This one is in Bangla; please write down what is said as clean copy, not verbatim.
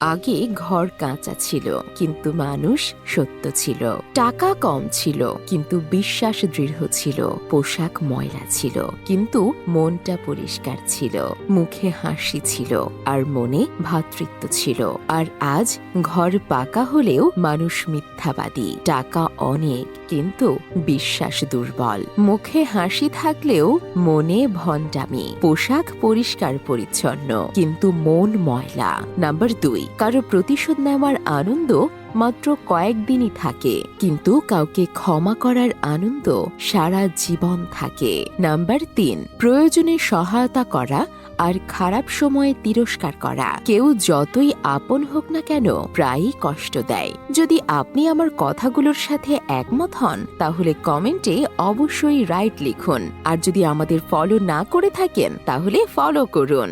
আগে ঘর কাঁচা ছিল, কিন্তু মানুষ সত্য ছিল। টাকা কম ছিল, কিন্তু বিশ্বাস দৃঢ় ছিল। পোশাক ময়লা ছিল, কিন্তু মনটা পরিষ্কার ছিল। মুখে হাসি ছিল, আর মনে ভ্রাতৃত্ব ছিল। আর আজ ঘর পাকা হলেও মানুষ মিথ্যাবাদী। টাকা অনেক, কিন্তু বিশ্বাস দুর্বল। মুখে হাসি থাকলেও মনে ভণ্ডামি। পোশাক পরিষ্কার পরিচ্ছন্ন, কিন্তু মন ময়লা। নাম্বার 2, কারো প্রতিশোধ নেওয়ার আনন্দ মাত্র কয়েকদিনই থাকে, কিন্তু কাউকে ক্ষমা করার আনন্দ সারা জীবন থাকে। নাম্বার 3, প্রয়োজনে সহায়তা করা আর খারাপ সময়ে তিরস্কার করা। কেউ যতই আপন হোক না কেন, প্রায়ই কষ্ট দেয়। যদি আপনি আমার কথাগুলোর সাথে একমত হন, তাহলে কমেন্টে অবশ্যই রাইট লিখুন। আর যদি আমাদের ফলো না করে থাকেন, তাহলে ফলো করুন।